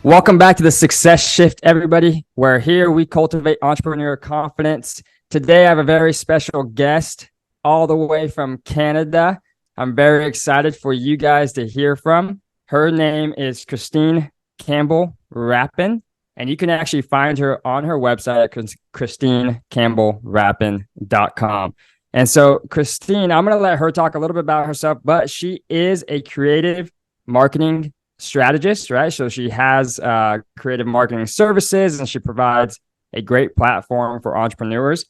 Welcome back to the Success Shift, everybody. Where here we cultivate entrepreneurial confidence. Today, I have a very special guest all the way from Canada. I'm very excited for you guys to hear from. Her name is Christine Campbell Rapin, and you can actually find her on her website at christinecampbellrapin.com. And so, Christine, I'm going to let her talk a little bit about herself, but she is a creative marketing strategist, right? So she has creative marketing services, and she provides a great platform for entrepreneurs.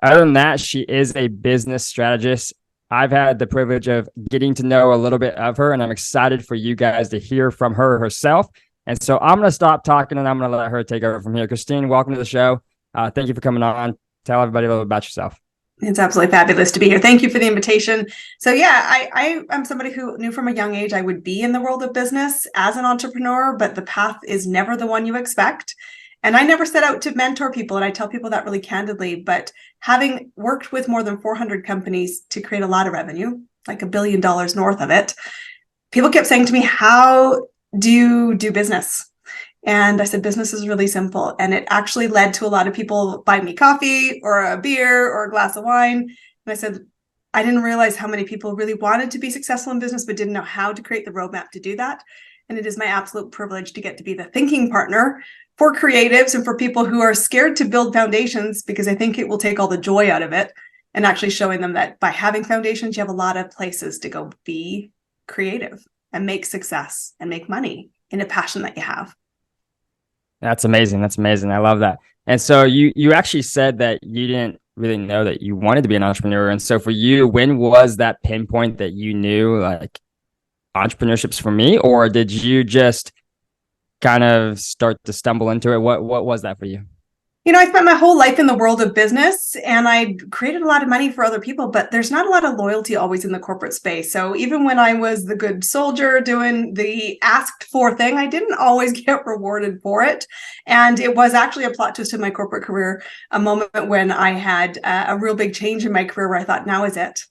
Other than that, she is a business strategist. I've had the privilege of getting to know a little bit of her, and I'm excited for you guys to hear from her herself. And so I'm going to stop talking, and I'm going to let her take over from here. Christine, welcome to the show. Thank you for coming on. Tell everybody a little about yourself. It's absolutely fabulous to be here. Thank you for the invitation. So yeah, I am somebody who knew from a young age I would be in the world of business as an entrepreneur, but the path is never the one you expect. And I never set out to mentor people, and I tell people that really candidly, but having worked with more than 400 companies to create a lot of revenue, like $1 billion north of it, people kept saying to me, how do you do business? And I said, business is really simple. And it actually led to a lot of people buying me coffee or a beer or a glass of wine. And I said, I didn't realize how many people really wanted to be successful in business, but didn't know how to create the roadmap to do that. And it is my absolute privilege to get to be the thinking partner for creatives and for people who are scared to build foundations, because I think it will take all the joy out of it, and actually showing them that by having foundations, you have a lot of places to go be creative and make success and make money in a passion that you have. That's amazing. That's amazing. I love that. And so you actually said that you didn't really know that you wanted to be an entrepreneur. And so for you, when was that pinpoint that you knew like entrepreneurship's for me, or did you just kind of start to stumble into it? What was that for you? You know, I spent my whole life in the world of business, and I created a lot of money for other people, but there's not a lot of loyalty always in the corporate space. So even when I was the good soldier doing the asked for thing, I didn't always get rewarded for it. And it was actually a plot twist in my corporate career, a moment when I had a real big change in my career where I thought, now is it.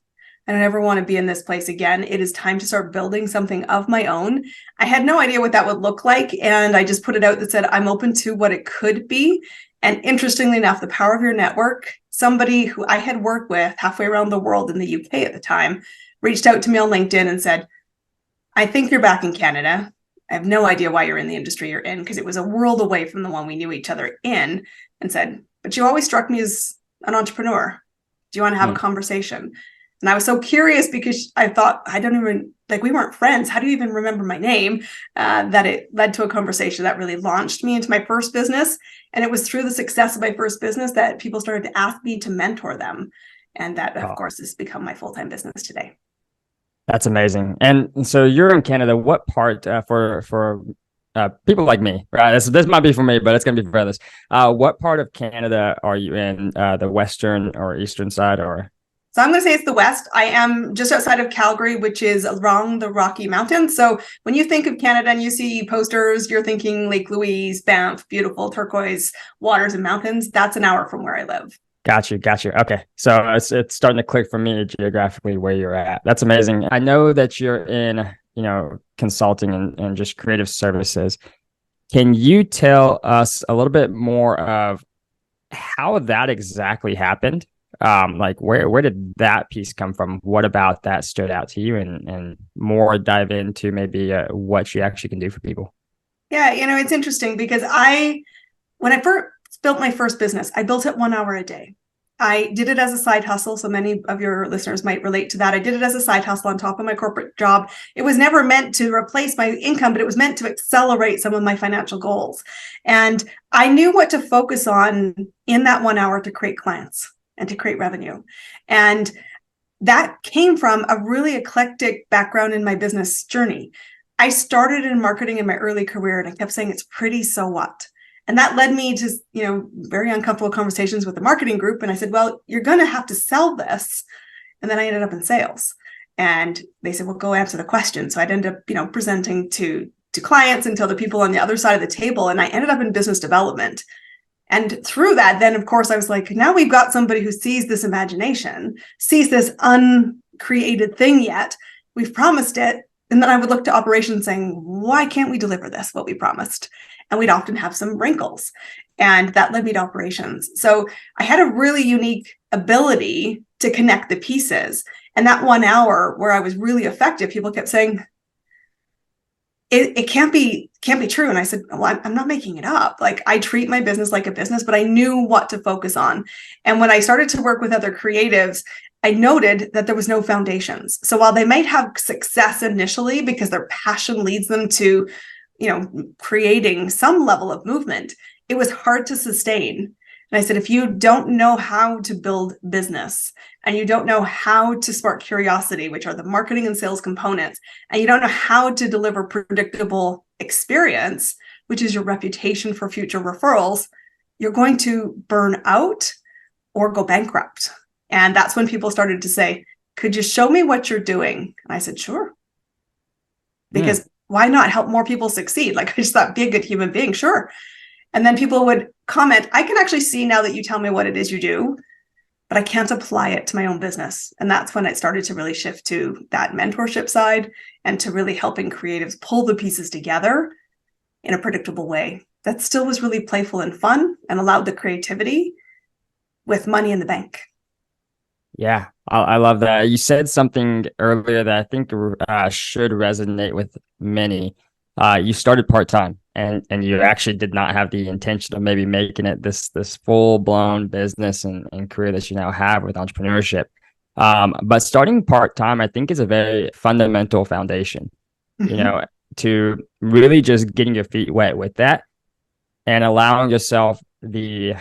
I don't ever want to be in this place again. It is time to start building something of my own. I had no idea what that would look like. And I just put it out that said, I'm open to what it could be. And interestingly enough, the power of your network, somebody who I had worked with halfway around the world in the UK at the time, reached out to me on LinkedIn and said, I think you're back in Canada. I have no idea why you're in the industry you're in, because it was a world away from the one we knew each other in, and said, but you always struck me as an entrepreneur. Do you want to have a conversation? And I was so curious because I thought, I don't even, like, we weren't friends. How do you even remember my name? That it led to a conversation that really launched me into my first business. And it was through the success of my first business that people started to ask me to mentor them. And that, of course, has become my full-time business today. That's amazing. And so you're in Canada. What part for people like me, right? This might be for me, but it's going to be for others. What part of Canada are you in? The western or eastern side, or? So I'm going to say it's the West. I am just outside of Calgary, which is along the Rocky Mountains. So when you think of Canada and you see posters, you're thinking Lake Louise, Banff, beautiful turquoise waters and mountains. That's an hour from where I live. Got you. Okay. So it's starting to click for me geographically where you're at. That's amazing. I know that you're in, consulting and just creative services. Can you tell us a little bit more of how that exactly happened? Like where did that piece come from? What about that stood out to you, and more dive into maybe what you actually can do for people? Yeah, it's interesting because when I first built my first business, I built it 1 hour a day. I did it as a side hustle. So many of your listeners might relate to that. I did it as a side hustle on top of my corporate job. It was never meant to replace my income, but it was meant to accelerate some of my financial goals. And I knew what to focus on in that 1 hour to create clients and to create revenue. And that came from a really eclectic background in my business journey. I started in marketing in my early career, and I kept saying, it's pretty, so what? And that led me to, very uncomfortable conversations with the marketing group. And I said, well, you're going to have to sell this. And then I ended up in sales. And they said, well, go answer the question. So I'd end up, presenting to clients and to the people on the other side of the table. And I ended up in business development. And through that, then, of course, I was like, now we've got somebody who sees this imagination, sees this uncreated thing yet. We've promised it. And then I would look to operations saying, why can't we deliver this, what we promised? and we'd often have some wrinkles. And that led me to operations. So I had a really unique ability to connect the pieces. And that 1 hour where I was really effective, people kept saying, it can't be true. And I said, well, I'm not making it up. Like, I treat my business like a business, but I knew what to focus on. And when I started to work with other creatives, I noted that there was no foundations. So while they might have success initially because their passion leads them to, creating some level of movement, it was hard to sustain. And I said, if you don't know how to build business and you don't know how to spark curiosity, which are the marketing and sales components, and you don't know how to deliver predictable experience, which is your reputation for future referrals, you're going to burn out or go bankrupt. And that's when people started to say, could you show me what you're doing? And I said, sure. Because why not help more people succeed? Like, I just thought, be a good human being, sure. And then people would comment, I can actually see now that you tell me what it is you do, but I can't apply it to my own business. And that's when it started to really shift to that mentorship side and to really helping creatives pull the pieces together in a predictable way that still was really playful and fun and allowed the creativity with money in the bank. Yeah, I love that. You said something earlier that I think should resonate with many. You started part-time and you actually did not have the intention of maybe making it this full-blown business and career that you now have with entrepreneurship. But starting part-time, I think, is a very fundamental foundation, to really just getting your feet wet with that and allowing yourself the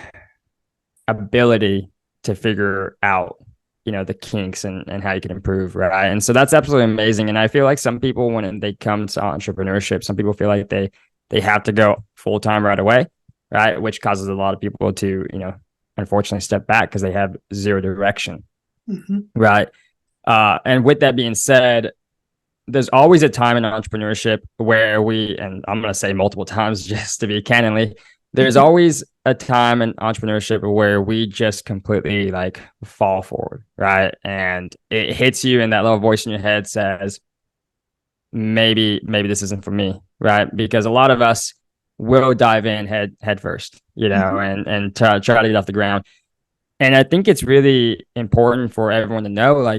ability to figure out the kinks and how you can improve, right? And so that's absolutely amazing. And I feel like some people, when they come to entrepreneurship, some people feel like they have to go full-time right away, right? Which causes a lot of people to, unfortunately step back because they have zero direction, right? And with that being said, there's always a time in entrepreneurship where and I'm going to say multiple times just to be candidly, there's always a time in entrepreneurship where we just completely fall forward, right? And it hits you and that little voice in your head says, maybe this isn't for me, right? Because a lot of us will dive in head first, and try to get off the ground. And I think it's really important for everyone to know,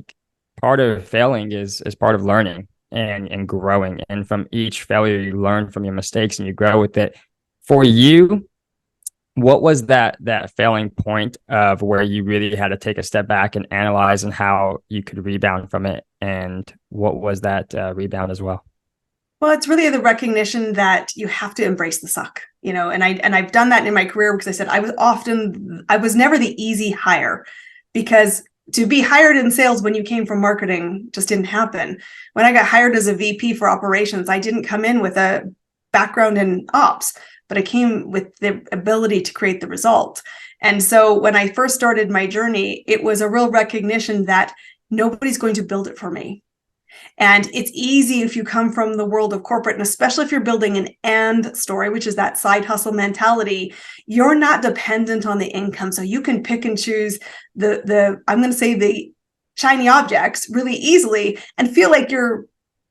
part of failing is part of learning and growing. And from each failure, you learn from your mistakes and you grow with it. For you, what was that failing point of where you really had to take a step back and analyze and how you could rebound from it? And what was that rebound as well? Well, it's really the recognition that you have to embrace the suck, and I've done that in my career because I said I was never the easy hire, because to be hired in sales when you came from marketing just didn't happen. When I got hired as a VP for operations, I didn't come in with a background in ops, but I came with the ability to create the result. And so when I first started my journey, it was a real recognition that nobody's going to build it for me. And it's easy if you come from the world of corporate, and especially if you're building an and story, which is that side hustle mentality, you're not dependent on the income. So you can pick and choose I'm going to say the shiny objects really easily and feel like you're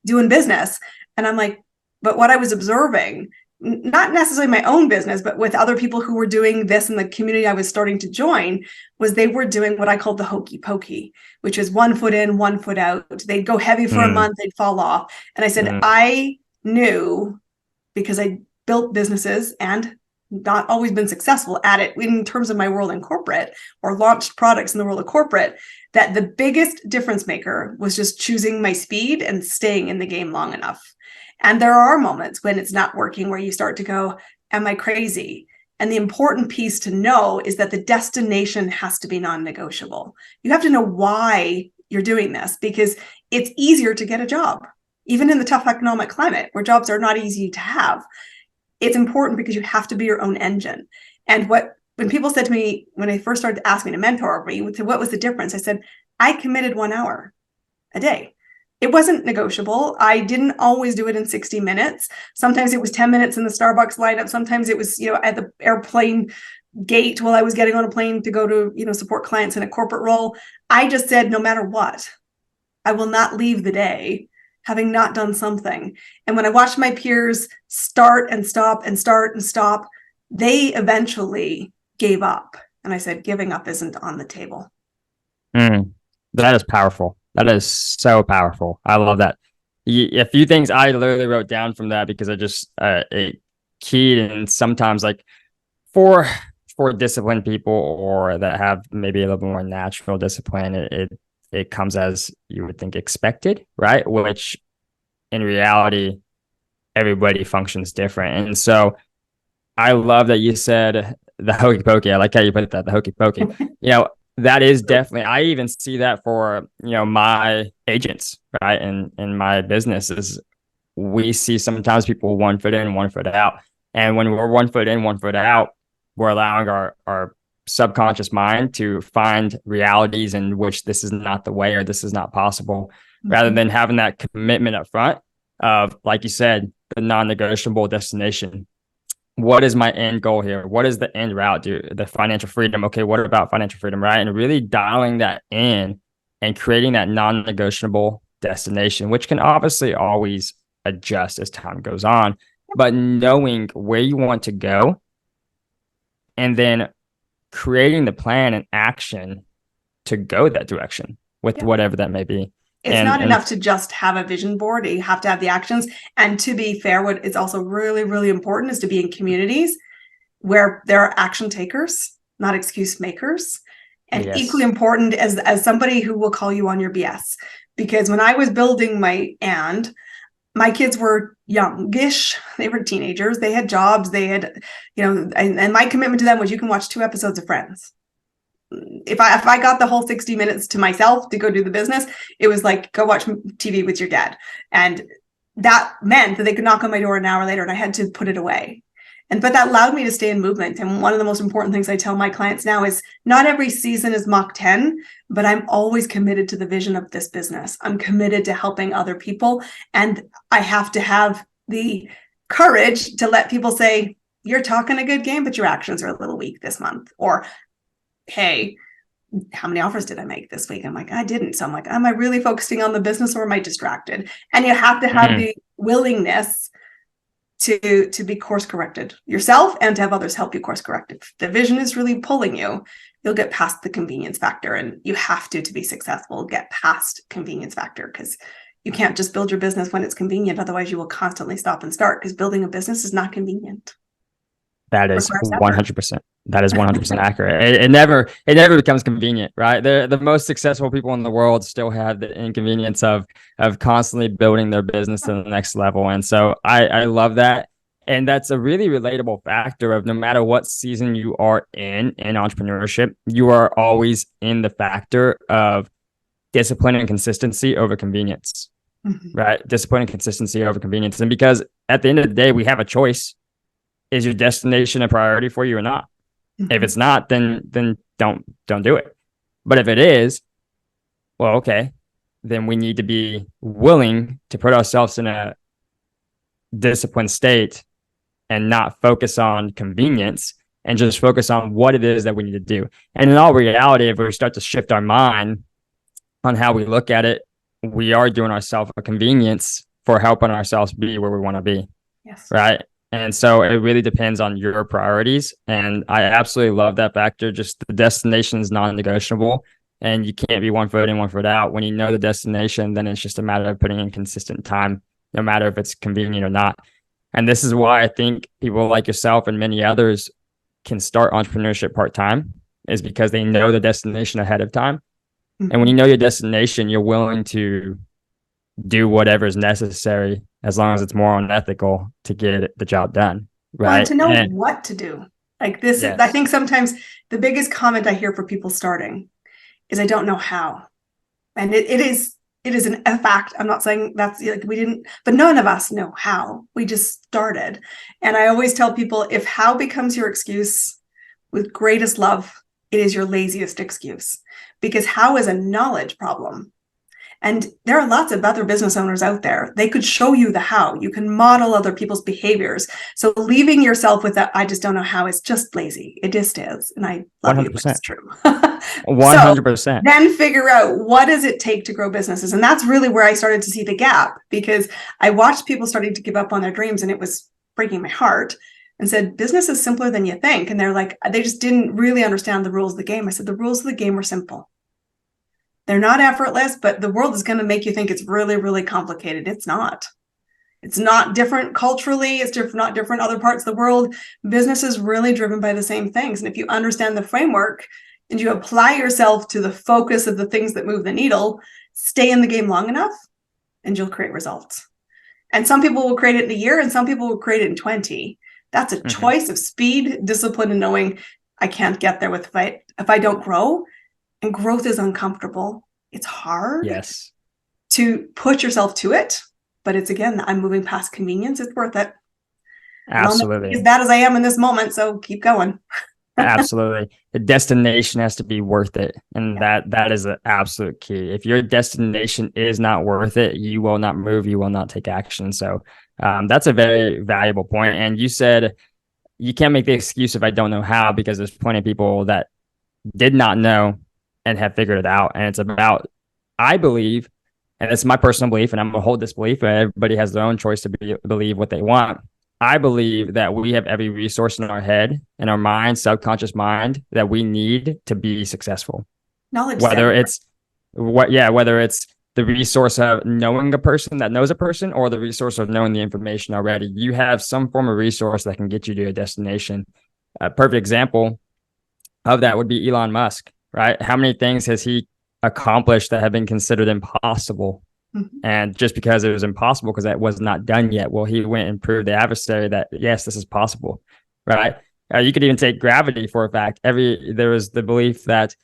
doing business. And I'm like, but what I was observing, not necessarily my own business, but with other people who were doing this in the community I was starting to join, was they were doing what I called the hokey pokey, which is 1 foot in, 1 foot out. They'd go heavy for a month, they'd fall off. And I said, I knew, because I built businesses and not always been successful at it in terms of my world in corporate, or launched products in the world of corporate, that the biggest difference maker was just choosing my speed and staying in the game long enough. And there are moments when it's not working where you start to go, am I crazy? And the important piece to know is that the destination has to be non-negotiable. You have to know why you're doing this, because it's easier to get a job, even in the tough economic climate where jobs are not easy to have. It's important because you have to be your own engine. And when people said to me, when they first started asking me to mentor me, what was the difference? I said, I committed 1 hour a day. It wasn't negotiable. I didn't always do it in 60 minutes. Sometimes it was 10 minutes in the Starbucks lineup. Sometimes it was, at the airplane gate while I was getting on a plane to go to, support clients in a corporate role. I just said, no matter what, I will not leave the day having not done something. And when I watched my peers start and stop and start and stop, they eventually gave up. And I said, giving up isn't on the table. That is powerful. That is so powerful. I love that. A few things I literally wrote down from that because I just it keyed, and sometimes like for disciplined people or that have maybe a little bit more natural discipline, it comes as you would think expected, right? Which in reality, everybody functions different. And so I love that you said the hokey pokey. I like how you put that, the hokey pokey. That is definitely, I even see that for, my agents, right? And in my businesses, we see sometimes people 1 foot in, 1 foot out. And when we're 1 foot in, 1 foot out, we're allowing our subconscious mind to find realities in which this is not the way or this is not possible, rather than having that commitment up front of, like you said, the non-negotiable destination. What is my end goal here? What is the end route? The financial freedom. Okay, what about financial freedom, right? And really dialing that in and creating that non-negotiable destination, which can obviously always adjust as time goes on, but knowing where you want to go and then creating the plan and action to go that direction with whatever that may be. It's not enough to just have a vision board. You have to have the actions. And to be fair, what is also really, really important is to be in communities where there are action takers, not excuse makers. And equally important as somebody who will call you on your BS. Because when I was building my kids were youngish, they were teenagers, they had jobs, they had, and my commitment to them was, you can watch 2 episodes of Friends. If I got the whole 60 minutes to myself to go do the business, it was like, go watch TV with your dad. And that meant that they could knock on my door an hour later and I had to put it away. But that allowed me to stay in movement. And one of the most important things I tell my clients now is, not every season is Mach 10, but I'm always committed to the vision of this business. I'm committed to helping other people. And I have to have the courage to let people say, you're talking a good game, but your actions are a little weak this month. Or, hey, how many offers did I make this week? I'm like, I didn't. So I'm like, am I really focusing on the business or am I distracted? And you have to have the willingness to be course corrected yourself and to have others help you course correct. If the vision is really pulling you, you'll get past the convenience factor. And you have to be successful, get past convenience factor, because you can't just build your business when it's convenient. Otherwise, you will constantly stop and start, because building a business is not convenient. That is 100%. That is 100% accurate. It never becomes convenient, right? The most successful people in the world still have the inconvenience of constantly building their business to the next level. And so I love that. And that's a really relatable factor of, no matter what season you are in entrepreneurship, you are always in the factor of discipline and consistency over convenience, right? Discipline and consistency over convenience. And because at the end of the day, we have a choice. Is your destination a priority for you or not? If it's not, then don't do it. But if it is, well, okay, then we need to be willing to put ourselves in a disciplined state and not focus on convenience and just focus on what it is that we need to do. And in all reality, if we start to shift our mind on how we look at it, we are doing ourselves a convenience for helping ourselves be where we want to be. Yes. Right. And so it really depends on your priorities. And I absolutely love that factor. Just the destination is non-negotiable, and you can't be 1 foot in, 1 foot out. When you know the destination, then it's just a matter of putting in consistent time, no matter if it's convenient or not. And this is why I think people like yourself and many others can start entrepreneurship part-time, is because they know the destination ahead of time. And when you know your destination, you're willing to do whatever is necessary, as long as it's moral and ethical, to get the job done. Right. Well, and to know what to do. Like this, I think sometimes the biggest comment I hear for people starting is, I don't know how. And it is a fact. I'm not saying that's like we didn't, but none of us know how. We just started. And I always tell people, if how becomes your excuse, with greatest love, it is your laziest excuse, because how is a knowledge problem. And there are lots of other business owners out there. They could show you the how. You can model other people's behaviors. So leaving yourself with that, I just don't know how, is just lazy. It just is. And I love 100%. You, but it's true. So 100%. then figure out, what does it take to grow businesses? And that's really where I started to see the gap, because I watched people starting to give up on their dreams, and it was breaking my heart, and said, business is simpler than you think. And they're like, they just didn't really understand the rules of the game. I said, the rules of the game are simple. They're not effortless, but the world is going to make you think it's really, really complicated. It's not. It's not different culturally. It's not different other parts of the world. Business is really driven by the same things. And if you understand the framework and you apply yourself to the focus of the things that move the needle, stay in the game long enough and you'll create results. And some people will create it in a year and some people will create it in 20. That's a choice of speed, discipline, and knowing I can't get there if I don't grow. And growth is uncomfortable. It's hard to push yourself to it. But it's, again, I'm moving past convenience. It's worth it. Absolutely. As bad as I am in this moment, so keep going. Absolutely. The destination has to be worth it. And that is an absolute key. If your destination is not worth it, you will not move, you will not take action. So that's a very valuable point. And you said you can't make the excuse if I don't know how, because there's plenty of people that did not know and have figured it out. And it's about, I believe, and it's my personal belief, and I'm going to hold this belief, and everybody has their own choice to believe what they want. I believe that we have every resource in our head, in our mind, subconscious mind, that we need to be successful. Knowledge. Whether it's the resource of knowing a person that knows a person, or the resource of knowing the information already. You have some form of resource that can get you to a destination. A perfect example of that would be Elon Musk, right? How many things has he accomplished that have been considered impossible? And just because it was impossible because that was not done yet, well, he went and proved the adversary that yes, this is possible, right? You could even take gravity for a fact. There was the belief that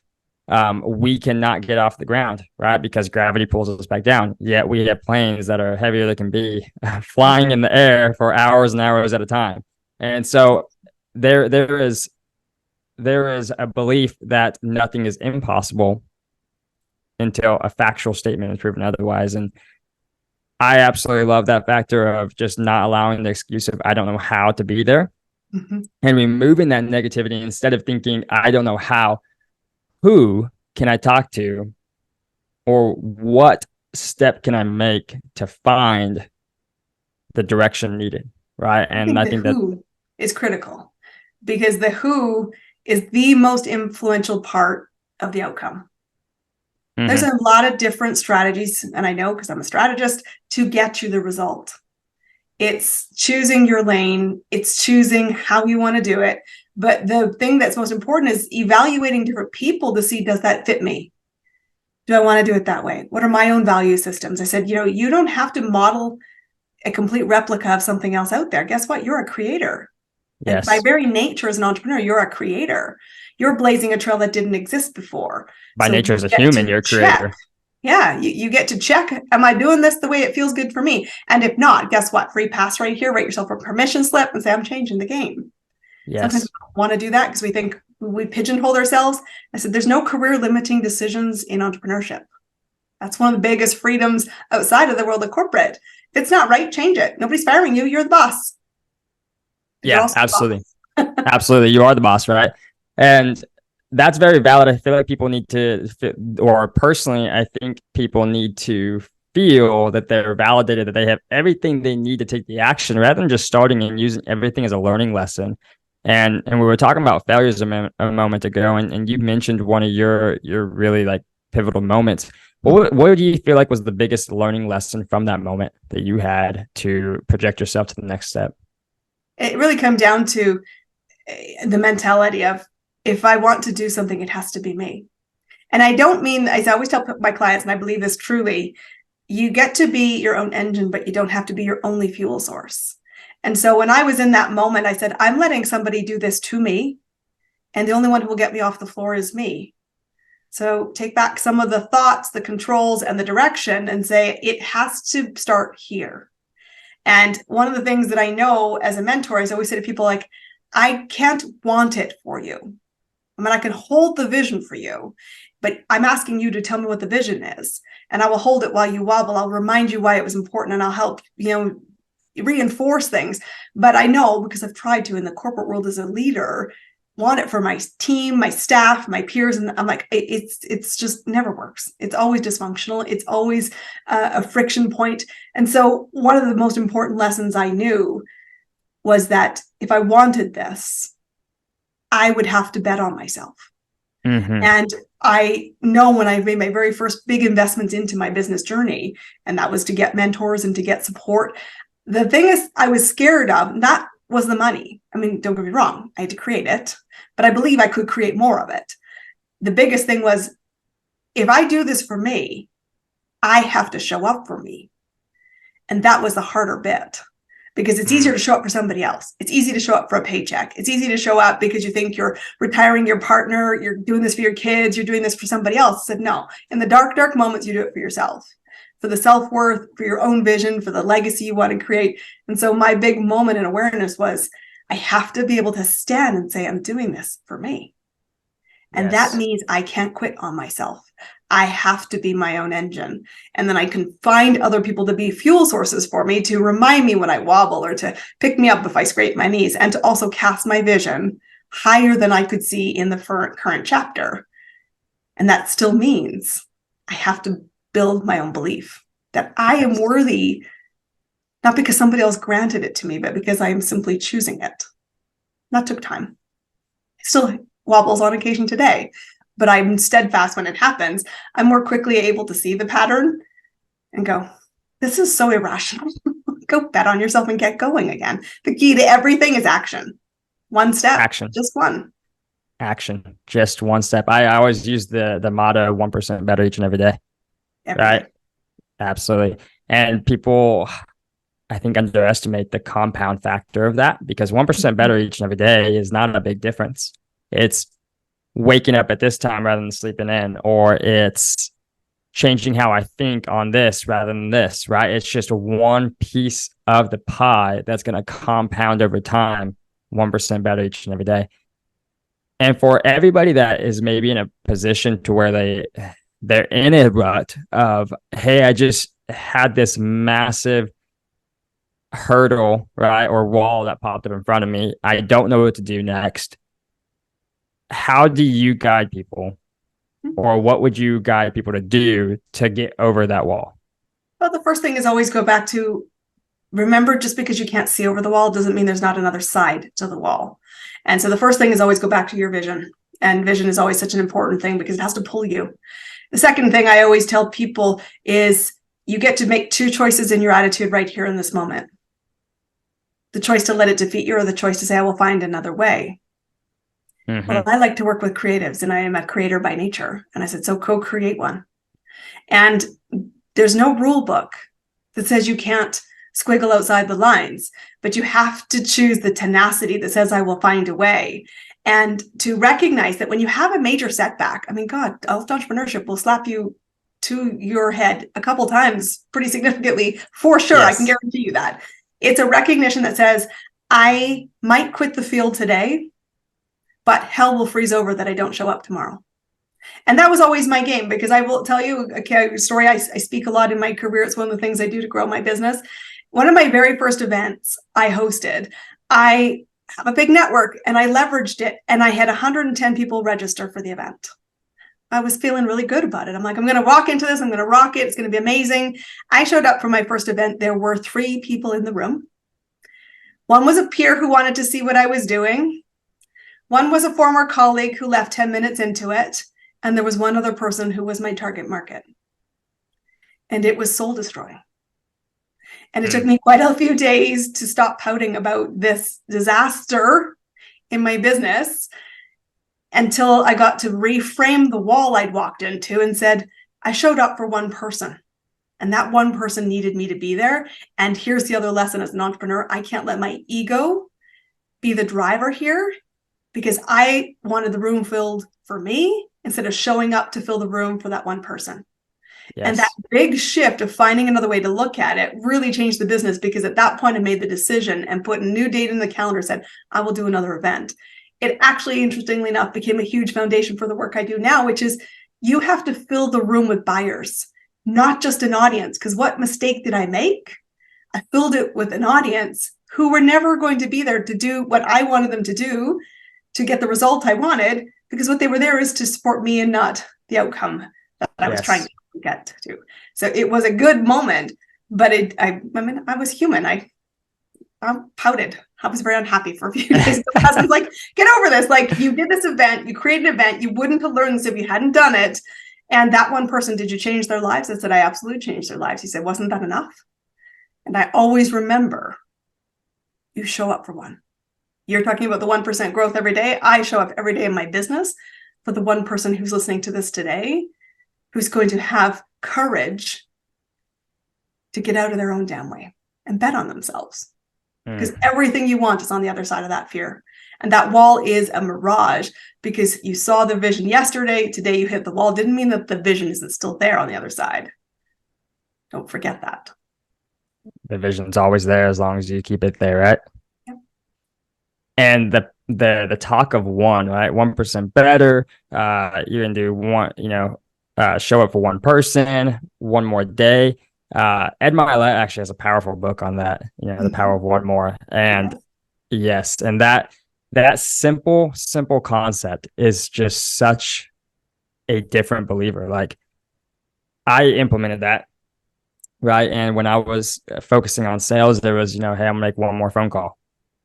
we cannot get off the ground, right? Because gravity pulls us back down. Yet we have planes that are heavier than can be, flying in the air for hours and hours at a time. And so there is a belief that nothing is impossible until a factual statement is proven otherwise. And I absolutely love that factor of just not allowing the excuse of I don't know how to be there, and removing that negativity. Instead of thinking I don't know how, who can I talk to, or what step can I make to find the direction needed, right? And I think that who is critical, because the who is the most influential part of the outcome. There's a lot of different strategies, and I know because I'm a strategist, to get you the result. It's choosing your lane. It's choosing how you want to do it. But the thing that's most important is evaluating different people to see, does that fit me? Do I want to do it that way? What are my own value systems? I said, you don't have to model a complete replica of something else out there. Guess what? You're a creator. Yes. By very nature, as an entrepreneur, you're a creator. You're blazing a trail that didn't exist before. By nature, as a human, you're a creator. Yeah, you get to check, am I doing this the way it feels good for me? And if not, guess what? Free pass right here. Write yourself a permission slip and say, I'm changing the game. Yes. Sometimes we don't want to do that because we think we pigeonhole ourselves. I said, there's no career limiting decisions in entrepreneurship. That's one of the biggest freedoms outside of the world of corporate. If it's not right, change it. Nobody's firing you. You're the boss. Yeah, absolutely. Absolutely. You are the boss, right? And that's very valid. I feel like people need to, or personally, I think people need to feel that they're validated, that they have everything they need to take the action, rather than just starting and using everything as a learning lesson. And we were talking about failures a moment ago, and you mentioned one of your really like pivotal moments. What do you feel like was the biggest learning lesson from that moment that you had to project yourself to the next step? It really comes down to the mentality of, if I want to do something, it has to be me. And I don't mean, as I always tell my clients, and I believe this truly, you get to be your own engine, but you don't have to be your only fuel source. And so when I was in that moment, I said, I'm letting somebody do this to me, and the only one who will get me off the floor is me. So take back some of the thoughts, the controls, and the direction, and say, it has to start here. And one of the things that I know as a mentor is I always say to people, like, I can't want it for you. I mean, I can hold the vision for you, but I'm asking you to tell me what the vision is. And I will hold it while you wobble. I'll remind you why it was important, and I'll help, reinforce things. But I know, because I've tried to in the corporate world as a leader, want it for my team, my staff, my peers. And I'm like, it's just never works. It's always dysfunctional. It's always a friction point. And so one of the most important lessons I knew was that if I wanted this, I would have to bet on myself. Mm-hmm. And I know when I made my very first big investments into my business journey, and that was to get mentors and to get support, the thing is I was scared of, that was the money. I mean, don't get me wrong, I had to create it, but I believe I could create more of it. The biggest thing was, if I do this for me, I have to show up for me. And that was the harder bit, because it's easier to show up for somebody else. It's easy to show up for a paycheck. It's easy to show up because you think you're retiring your partner, you're doing this for your kids, you're doing this for somebody else. I said, no, in the dark, dark moments, you do it for yourself, for the self-worth, for your own vision, for the legacy you want to create. And so my big moment in awareness was, I have to be able to stand and say, I'm doing this for me. And that means I can't quit on myself. I have to be my own engine. And then I can find other people to be fuel sources for me, to remind me when I wobble, or to pick me up if I scrape my knees, and to also cast my vision higher than I could see in the current chapter. And that still means I have to build my own belief that I am worthy, not because somebody else granted it to me, but because I am simply choosing it. That took time. It still wobbles on occasion today, but I'm steadfast when it happens. I'm more quickly able to see the pattern and go, this is so irrational. Go bet on yourself and get going again. The key to everything is action. One step. Action. Just one. Action. Just one step. I always use the motto 1% better each and every day. Right? Absolutely. And people, I think, underestimate the compound factor of that, because 1% better each and every day is not a big difference. It's waking up at this time rather than sleeping in, or it's changing how I think on this rather than this, right? It's just one piece of the pie that's going to compound over time, 1% better each and every day. And for everybody that is maybe in a position to where they're in a rut of, hey, I just had this massive hurdle, right, or wall that popped up in front of me. I don't know what to do next. How do you guide people, or what would you guide people to do to get over that wall? Well, the first thing is always go back to, remember, just because you can't see over the wall doesn't mean there's not another side to the wall. And so the first thing is always go back to your vision. And vision is always such an important thing because it has to pull you. The second thing I always tell people is you get to make two choices in your attitude right here in this moment. The choice to let it defeat you, or the choice to say, I will find another way. Mm-hmm. Well, I like to work with creatives, and I am a creator by nature. And I said, so co-create one. And there's no rule book that says you can't squiggle outside the lines, but you have to choose the tenacity that says, I will find a way. And to recognize that when you have a major setback, I mean, God, entrepreneurship will slap you to your head a couple times pretty significantly, for sure. Yes. I can guarantee you that. It's a recognition that says, I might quit the field today, but hell will freeze over that I don't show up tomorrow. And that was always my game, because I will tell you a story. I speak a lot in my career. It's one of the things I do to grow my business. One of my very first events I hosted, I have a big network and I leveraged it, and I had 110 people register for the event. I was feeling really good about it. I'm like, I'm going to walk into this. I'm going to rock it. It's going to be amazing. I showed up for my first event. There were 3 people in the room. One was a peer who wanted to see what I was doing. One was a former colleague who left 10 minutes into it. And there was one other person who was my target market. And it was soul destroying. And it took me quite a few days to stop pouting about this disaster in my business, until I got to reframe the wall I'd walked into and said, I showed up for one person, and that one person needed me to be there. And here's the other lesson as an entrepreneur. I can't let my ego be the driver here, because I wanted the room filled for me instead of showing up to fill the room for that one person. Yes. And that big shift of finding another way to look at it really changed the business, because at that point I made the decision and put a new date in the calendar, said, I will do another event. It actually, interestingly enough, became a huge foundation for the work I do now, which is you have to fill the room with buyers, not just an audience. Because what mistake did I make? I filled it with an audience who were never going to be there to do what I wanted them to do, to get the result I wanted, because what they were there is to support me and not the outcome that I was trying to get to. So it was a good moment, but I was human. I pouted. I was very unhappy for a few days. My husband's like, get over this. Like, you did this event, you created an event, you wouldn't have learned this if you hadn't done it. And that one person, did you change their lives? I said, I absolutely changed their lives. He said, wasn't that enough? And I always remember, you show up for one. You're talking about the 1% growth every day. I show up every day in my business for the one person who's listening to this today, who's going to have courage to get out of their own damn way and bet on themselves. Because everything you want is on the other side of that fear. And that wall is a mirage, because you saw the vision yesterday. Today you hit the wall. Didn't mean that the vision isn't still there on the other side. Don't forget that. The vision's always there as long as you keep it there, right? Yep. And the talk of one, right? 1% better. You can do one, show up for one person, one more day. Ed Mylett actually has a powerful book on that, the power of one more. And yes, and that simple concept is just such a different believer. Like, I implemented that, right? And when I was focusing on sales, there was, hey, I'm gonna make one more phone call,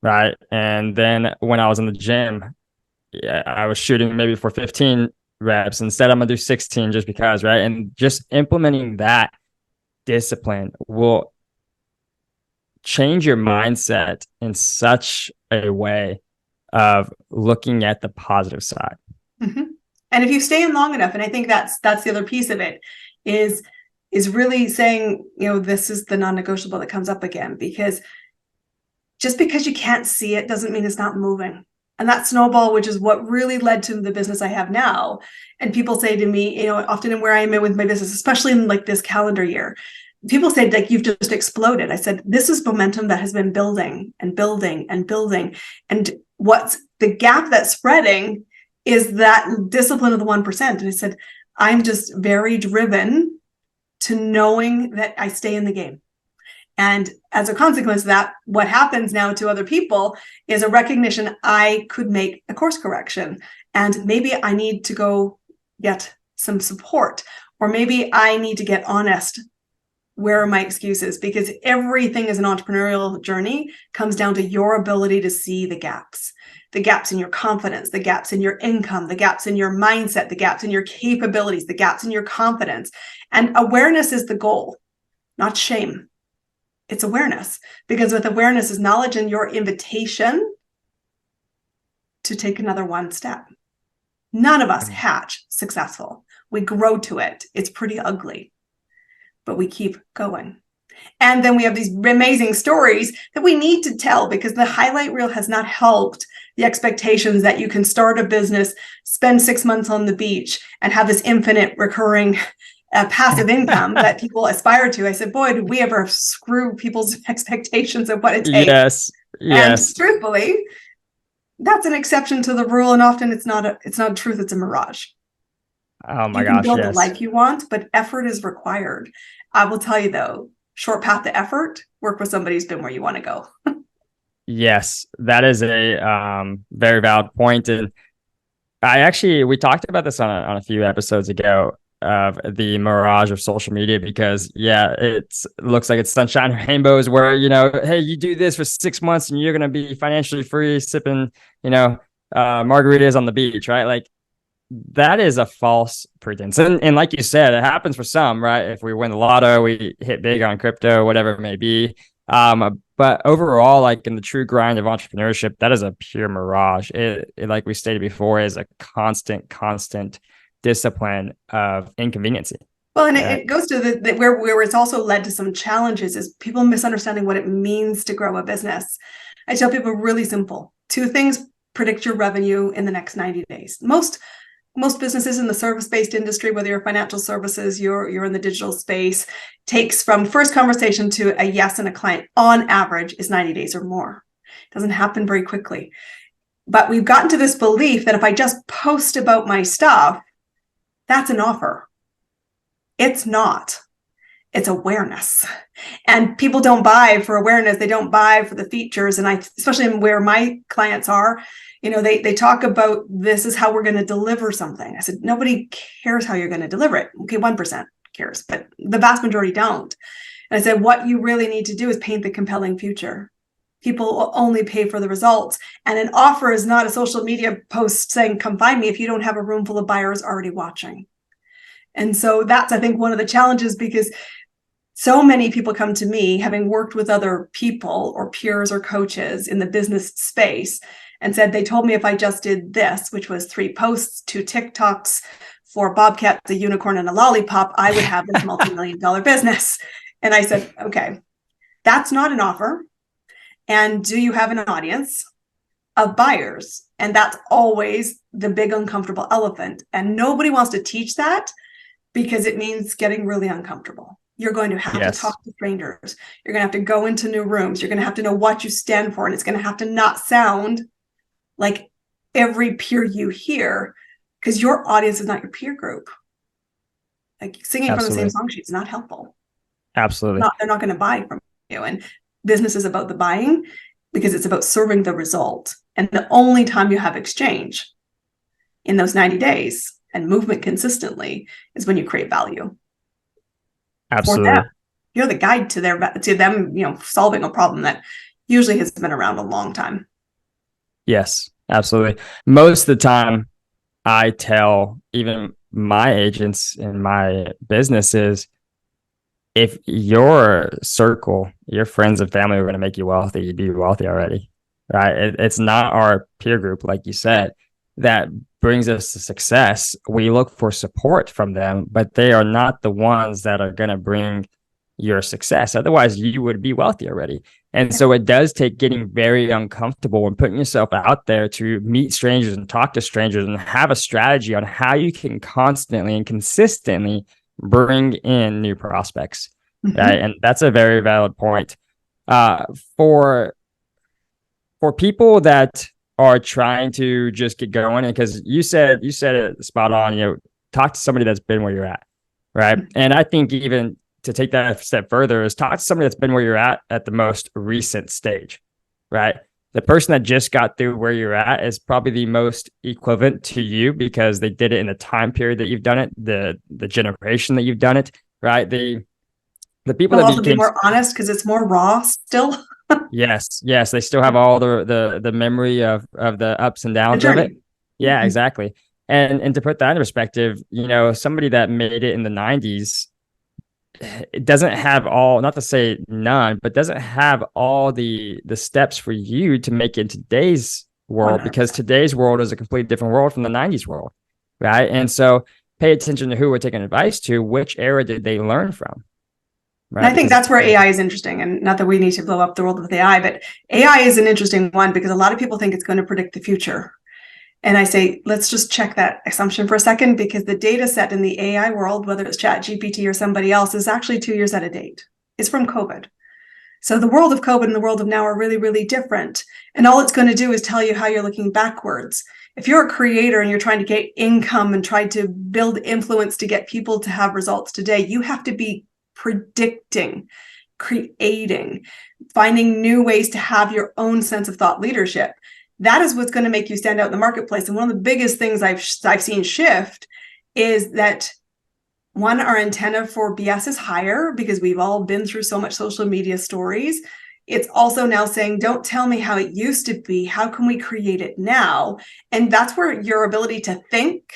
right? And then when I was in the gym, I was shooting maybe for 15 reps. Instead, I'm gonna do 16 just because, right? And just implementing that discipline will change your mindset in such a way of looking at the positive side. Mm-hmm. And if you stay in long enough, and I think that's the other piece of it, is really saying, this is the non-negotiable that comes up again, because just because you can't see it doesn't mean it's not moving. And that snowball, which is what really led to the business I have now. And people say to me, often in where I am with my business, especially in like this calendar year, people say, like, you've just exploded. I said, this is momentum that has been building and building and building. And what's the gap that's spreading is that discipline of the 1%. And I said, I'm just very driven to knowing that I stay in the game. And as a consequence of that, what happens now to other people is a recognition I could make a course correction. And maybe I need to go get some support, or maybe I need to get honest. Where are my excuses? Because everything as an entrepreneurial journey comes down to your ability to see the gaps in your confidence, the gaps in your income, the gaps in your mindset, the gaps in your capabilities, the gaps in your confidence. And awareness is the goal, not shame. It's awareness, because with awareness is knowledge and your invitation to take another one step. None of us hatch successful. We grow to it. It's pretty ugly, but we keep going. And then we have these amazing stories that we need to tell, because the highlight reel has not helped the expectations that you can start a business, spend 6 months on the beach, and have this infinite recurring passive income that people aspire to. I said, boy, did we ever screw people's expectations of what it takes. Yes. And truthfully, that's an exception to the rule. And often it's not a truth, it's a mirage. Oh my gosh. You can build the life you want, but effort is required. I will tell you though, short path to effort, work with somebody who's been where you want to go. Yes, that is a very valid point. And we talked about this on a few episodes ago, of the mirage of social media, because it looks like it's sunshine and rainbows where, hey, you do this for 6 months and you're going to be financially free sipping, margaritas on the beach, right? Like, that is a false pretense. And like you said, it happens for some, right? If we win the lotto, we hit big on crypto, whatever it may be. But overall, like in the true grind of entrepreneurship, that is a pure mirage. It like we stated before, is a constant discipline of inconveniency. Well, and it goes to where it's also led to some challenges, is people misunderstanding what it means to grow a business. I tell people really simple. 2 things: predict your revenue in the next 90 days. Most businesses in the service-based industry, whether you're financial services, you're in the digital space, takes from first conversation to a yes and a client, on average, is 90 days or more. It doesn't happen very quickly. But we've gotten to this belief that if I just post about my stuff, that's an offer. It's not. It's awareness. And people don't buy for awareness. They don't buy for the features. And especially where my clients are, they talk about, this is how we're going to deliver something. I said, nobody cares how you're going to deliver it. Okay, 1% cares, but the vast majority don't. And I said, what you really need to do is paint the compelling future. People will only pay for the results. And an offer is not a social media post saying, come find me, if you don't have a room full of buyers already watching. And so that's, I think, one of the challenges, because so many people come to me having worked with other people or peers or coaches in the business space and said, they told me if I just did this, which was 3 posts, 2 TikToks, 4 bobcats, a unicorn, and a lollipop, I would have this multi-million-dollar business. And I said, okay, that's not an offer. And do you have an audience of buyers? And that's always the big uncomfortable elephant. And nobody wants to teach that, because it means getting really uncomfortable. You're going to have to talk to strangers. You're going to have to go into new rooms. You're going to have to know what you stand for. And it's going to have to not sound like every peer you hear, because your audience is not your peer group. Like singing from the same song sheet is not helpful. Absolutely. They're not going to buy from you. And business is about the buying, because it's about serving the result. And the only time you have exchange in those 90 days and movement consistently is when you create value. Absolutely. For them. You're the guide to them, solving a problem that usually has been around a long time. Yes, absolutely. Most of the time, I tell even my agents in my businesses, if your circle, your friends and family are going to make you wealthy, you'd be wealthy already, right? It's not our peer group, like you said, that brings us to success. We look for support from them, but they are not the ones that are going to bring your success. Otherwise, you would be wealthy already. And so it does take getting very uncomfortable and putting yourself out there to meet strangers and talk to strangers and have a strategy on how you can constantly and consistently bring in new prospects. Right? And that's a very valid point. For people that are trying to just get going, and because you said it spot on, talk to somebody that's been where you're at, right? And I think even to take that a step further is talk to somebody that's been where you're at the most recent stage, right? The person that just got through where you're at is probably the most equivalent to you, because they did it in the time period that you've done it, the generation that you've done it, right? The people that also be more honest, because it's more raw still. Yes, they still have all the memory of the ups and downs of it. Yeah, exactly. And to put that in perspective, somebody that made it in the 90s, it doesn't have all, not to say none, but doesn't have all the steps for you to make it in today's world, 100%. Because today's world is a completely different world from the 90s world, right? And so pay attention to who we're taking advice to, which era did they learn from? Right? And I think that's where AI is interesting. And not that we need to blow up the world with AI, but AI is an interesting one, because a lot of people think it's going to predict the future. And I say, let's just check that assumption for a second, because the data set in the AI world, whether it's ChatGPT or somebody else, is actually 2 years out of date. It's from COVID. So the world of COVID and the world of now are really, really different. And all it's going to do is tell you how you're looking backwards. If you're a creator and you're trying to get income and try to build influence to get people to have results today, you have to be predicting, creating, finding new ways to have your own sense of thought leadership. That is what's going to make you stand out in the marketplace. And one of the biggest things I've seen shift is that, one, our antenna for BS is higher, because we've all been through so much social media stories. It's also now saying, don't tell me how it used to be. How can we create it now? And that's where your ability to think,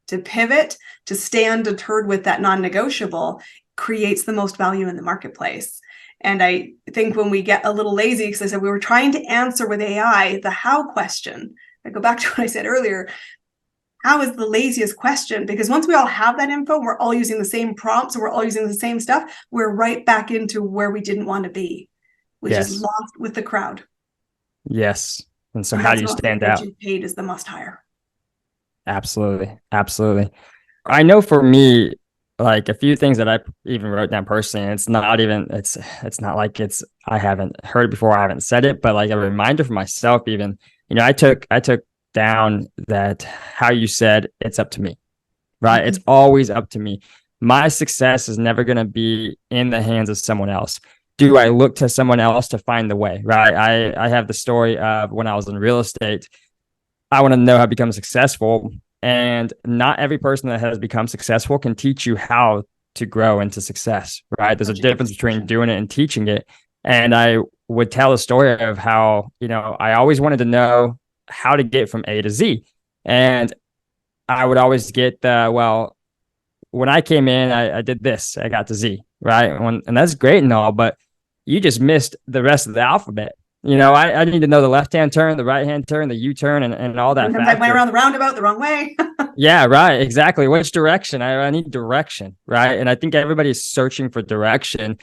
to pivot, to stay undeterred with that non-negotiable creates the most value in the marketplace. And I think when we get a little lazy, because I said we were trying to answer with AI the how question. I go back to what I said earlier. How is the laziest question? Because once we all have that info, we're all using the same prompts, and we're all using the same stuff, we're right back into where we didn't want to be, which is lost with the crowd. Yes. And so how do you stand out? Paid is the must hire. Absolutely. I know for me, like a few things that I even wrote down personally, and it's not like I haven't heard it before, I haven't said it, but like a reminder for myself, even, I took down that how you said, it's up to me, right? It's always up to me. my success is never going to be in the hands of someone else. Do I look to someone else to find the way, right? I have the story of when I was in real estate. I want to know how to become successful. And not every person that has become successful can teach you how to grow into success, right? There's a difference between doing it and teaching it. And I would tell a story of how, I always wanted to know how to get from A to Z. And I would always get when I came in, I did this, I got to Z, right? And that's great and all, but you just missed the rest of the alphabet. I need to know the left-hand turn, the right-hand turn, the U-turn, and all that. Sometimes I went around the roundabout the wrong way. Yeah, right. Exactly. Which direction? I need direction, right? And I think everybody's searching for direction.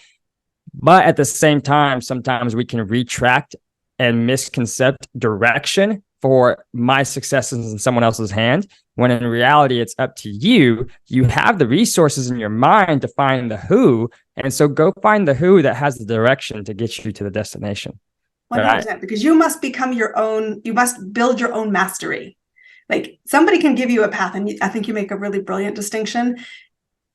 But at the same time, sometimes we can retract and misconcept direction for my successes in someone else's hand, when in reality, it's up to you. You have the resources in your mind to find the who. And so go find the who that has the direction to get you to the destination. 100%, right? Because you must become you must build your own mastery. Like, somebody can give you a path, and I think you make a really brilliant distinction.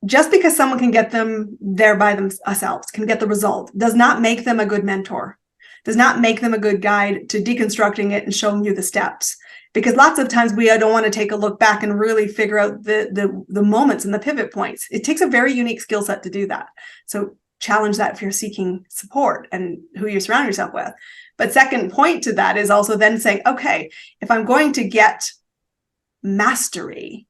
Just because someone can get them there by themselves, can get the result, does not make them a good mentor, does not make them a good guide to deconstructing it and showing you the steps. Because lots of times we don't want to take a look back and really figure out the moments and the pivot points. It takes a very unique skill set to do that. So challenge that if you're seeking support and who you surround yourself with. But second point to that is also then saying, okay, if I'm going to get mastery,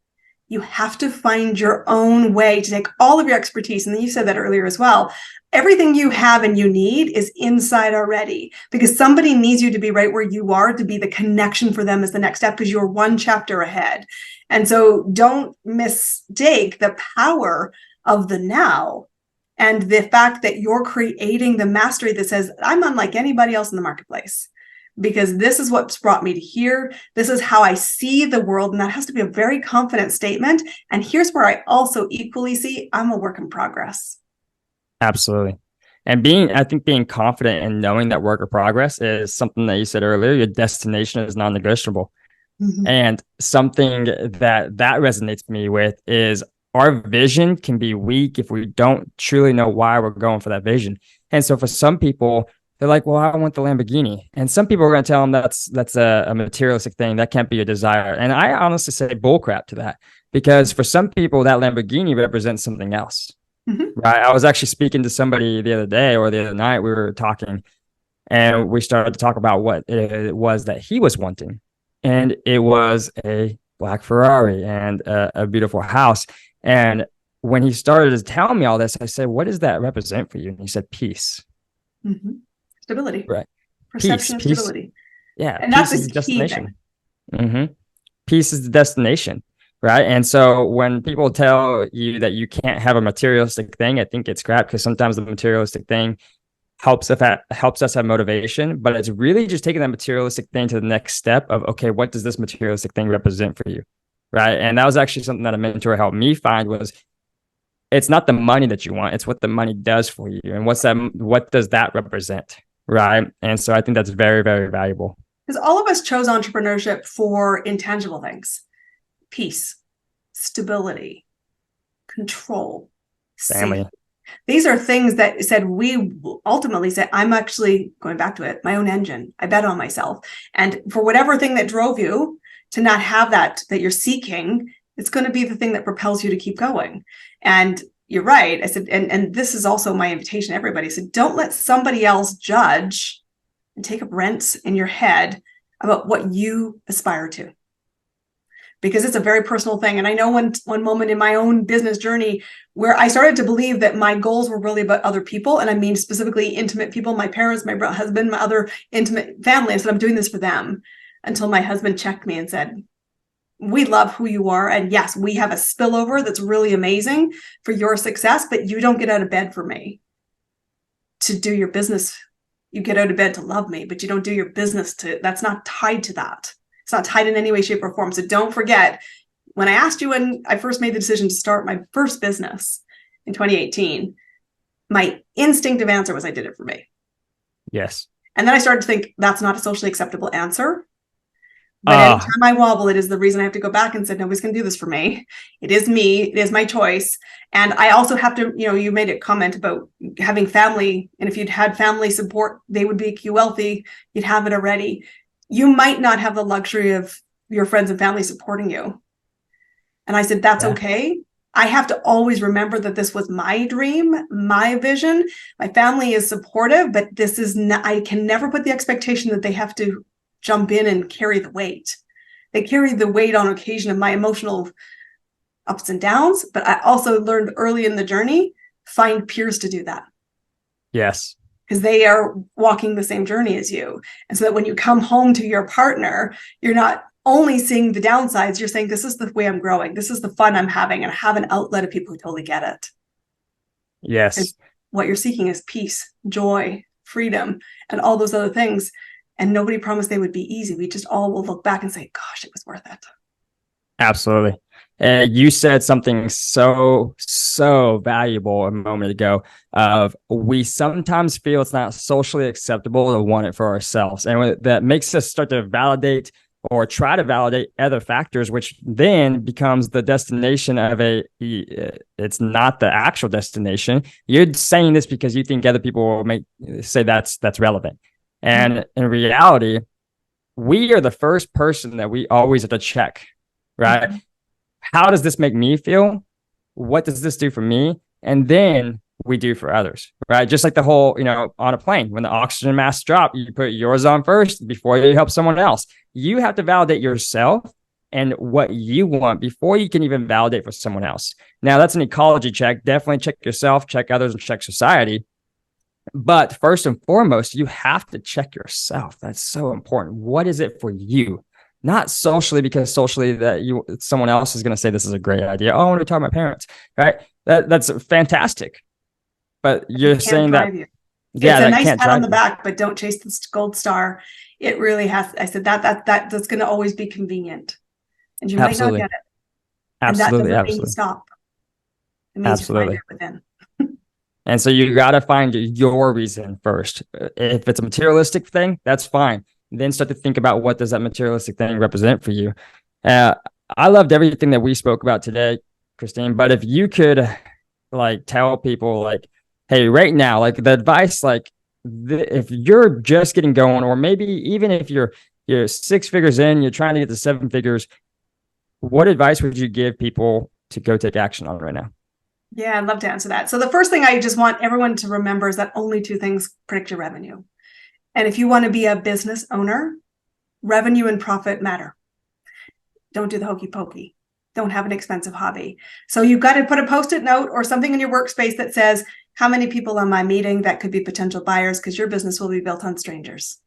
you have to find your own way to take all of your expertise. And then you said that earlier as well. Everything you have and you need is inside already, because somebody needs you to be right where you are, to be the connection for them as the next step, because you're one chapter ahead. And so don't mistake the power of the now and the fact that you're creating the mastery that says, I'm unlike anybody else in the marketplace, because this is what's brought me to here. This is how I see the world. And that has to be a very confident statement. And here's where I also equally see I'm a work in progress. Absolutely. And I think being confident and knowing that work in progress is something that you said earlier. Your destination is non-negotiable. Mm-hmm. And something that resonates me with is our vision can be weak if we don't truly know why we're going for that vision. And so for some people, they're like, well, I want the Lamborghini. And some people are going to tell them that's a materialistic thing. That can't be a desire. And I honestly say bullcrap to that, because for some people, that Lamborghini represents something else. Mm-hmm. Right. I was actually speaking to somebody the other day or the other night. We were talking and we started to talk about what it was that he was wanting. And it was a black Ferrari and a beautiful house. And when he started to tell me all this, I said, what does that represent for you? And he said, peace. Mm-hmm. Stability. Right. Perception of stability. Yeah. And that's the destination. Mm-hmm. Peace is the destination. Right. And so when people tell you that you can't have a materialistic thing, I think it's crap, because sometimes the materialistic thing helps us have motivation, but it's really just taking that materialistic thing to the next step of, okay, what does this materialistic thing represent for you? Right. And that was actually something that a mentor helped me find was, it's not the money that you want, it's what the money does for you. And what does that represent? Right. And so I think that's very, very valuable. Because all of us chose entrepreneurship for intangible things. Peace, stability, control, family. Safety. These are things that we ultimately said, I'm actually going back to it, my own engine. I bet on myself. And for whatever thing that drove you to not have that you're seeking, it's going to be the thing that propels you to keep going. And you're right. I said, and this is also my invitation to everybody. I said, don't let somebody else judge and take up rents in your head about what you aspire to. Because it's a very personal thing. And I know one moment in my own business journey where I started to believe that my goals were really about other people. And I mean, specifically intimate people, my parents, my husband, my other intimate family. I said, I'm doing this for them, until my husband checked me and said, we love who you are. And yes, we have a spillover that's really amazing for your success, but you don't get out of bed for me to do your business. You get out of bed to love me, but you don't do your business that's not tied to that. It's not tied in any way, shape, or form. So don't forget, when I asked you when I first made the decision to start my first business in 2018, my instinctive answer was I did it for me. Yes. And then I started to think that's not a socially acceptable answer. But anytime I wobble, it is the reason I have to go back and say, nobody's going to do this for me. It is me. It is my choice. And I also have to, you made a comment about having family. And if you'd had family support, they would make you wealthy. You'd have it already. You might not have the luxury of your friends and family supporting you. And I said, that's okay. I have to always remember that this was my dream, my vision. My family is supportive, but this is not, I can never put the expectation that they have to jump in and carry the weight. They carry the weight on occasion of my emotional ups and downs, but I also learned early in the journey, find peers to do that. Yes. Because they are walking the same journey as you. And so that when you come home to your partner, you're not only seeing the downsides, you're saying, this is the way I'm growing. This is the fun I'm having. And I have an outlet of people who totally get it. Yes. And what you're seeking is peace, joy, freedom, and all those other things. And nobody promised they would be easy. We just all will look back and say, gosh, it was worth it. Absolutely. And you said something so valuable a moment ago of we sometimes feel it's not socially acceptable to want it for ourselves. And that makes us start to validate or try to validate other factors, which then becomes the destination of it's not the actual destination. You're saying this because you think other people will say that's relevant. And in reality, we are the first person that we always have to check, right? Mm-hmm. How does this make me feel? What does this do for me? And then we do for others, right? Just like the whole, on a plane, when the oxygen masks drop, you put yours on first before you help someone else. You have to validate yourself and what you want before you can even validate for someone else. Now, that's an ecology check. Definitely check yourself, check others, and check society. But first and foremost, you have to check yourself. That's so important. What is it for you? Not socially, because socially someone else is going to say this is a great idea. Oh, I want to talk to my parents, right? That's fantastic. But you're saying that, it's a nice pat on the back, but don't chase the gold star. It really has. I said that's going to always be convenient, and you might not get it. Absolutely, and that doesn't mean you stop. It means you find it within. And so you got to find your reason first. If it's a materialistic thing, that's fine. Then start to think about what does that materialistic thing represent for you. I loved everything that we spoke about today, Christine. But if you could tell people hey, right now, the advice, if you're just getting going, or maybe even if you're 6 figures in, you're trying to get to 7 figures, what advice would you give people to go take action on right now? Yeah, I'd love to answer that. So the first thing I just want everyone to remember is that only 2 things predict your revenue. And if you want to be a business owner, revenue and profit matter. Don't do the hokey pokey. Don't have an expensive hobby. So you've got to put a Post-it note or something in your workspace that says, how many people am I meeting that could be potential buyers? Because your business will be built on strangers.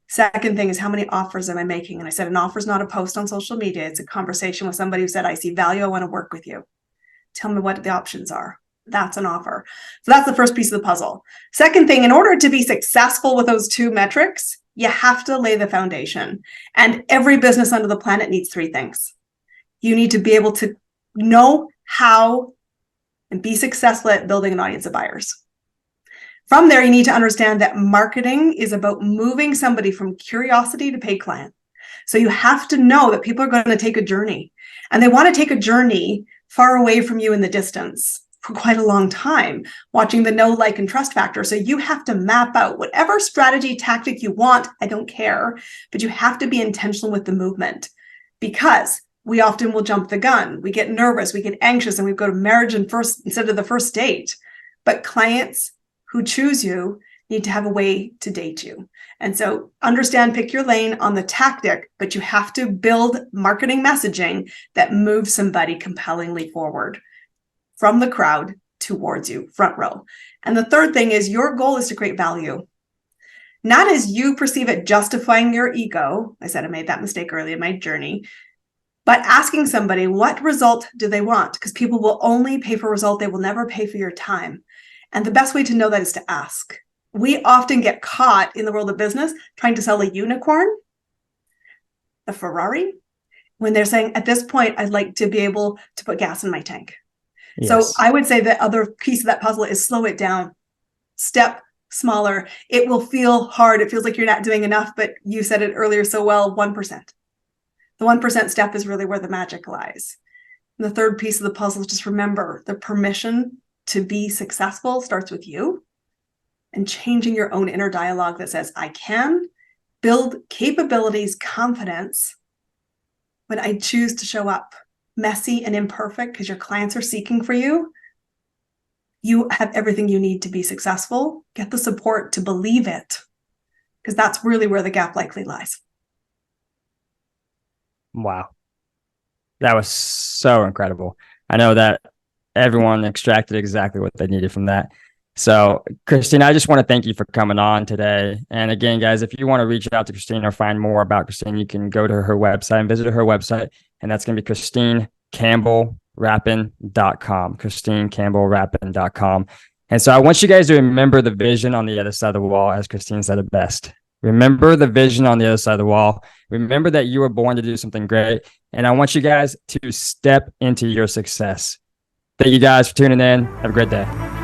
Second thing is, how many offers am I making? And I said, an offer is not a post on social media. It's a conversation with somebody who said, I see value. I want to work with you. Tell me what the options are. That's an offer. So that's the first piece of the puzzle. Second thing, in order to be successful with those 2 metrics, you have to lay the foundation. And every business under the planet needs 3 things. You need to be able to know how and be successful at building an audience of buyers. From there, you need to understand that marketing is about moving somebody from curiosity to paid client. So you have to know that people are going to take a journey, and they want to take a journey far away from you in the distance for quite a long time, watching the know, like, and trust factor. So you have to map out whatever strategy, tactic you want. I don't care, but you have to be intentional with the movement, because we often will jump the gun. We get nervous, we get anxious, and we go to marriage instead of the first date. But clients who choose you need to have a way to date you. And so understand, pick your lane on the tactic, but you have to build marketing messaging that moves somebody compellingly forward from the crowd towards you, front row. And the third thing is, your goal is to create value. Not as you perceive it, justifying your ego. I said I made that mistake early in my journey. But asking somebody, what result do they want? Because people will only pay for a result. They will never pay for your time. And the best way to know that is to ask. We often get caught in the world of business trying to sell a unicorn, a Ferrari, when they're saying, at this point, I'd like to be able to put gas in my tank. Yes. So I would say the other piece of that puzzle is slow it down. Step smaller. It will feel hard. It feels like you're not doing enough, but you said it earlier so well, 1%. The 1% step is really where the magic lies. And the third piece of the puzzle is just remember the permission to be successful starts with you and changing your own inner dialogue that says, I can build capabilities, confidence when I choose to show up messy and imperfect because your clients are seeking for you. You have everything you need to be successful. Get the support to believe it, because that's really where the gap likely lies. Wow. That was so incredible. I know that everyone extracted exactly what they needed from that. So, Christine, I just want to thank you for coming on today. And again, guys, if you want to reach out to Christine or find more about Christine, you can go to her website and visit her website. And that's going to be ChristineCampbellRapin.com, ChristineCampbellRapin.com. And so I want you guys to remember the vision on the other side of the wall, as Christine said it best. Remember the vision on the other side of the wall. Remember that you were born to do something great. And I want you guys to step into your success. Thank you guys for tuning in. Have a great day.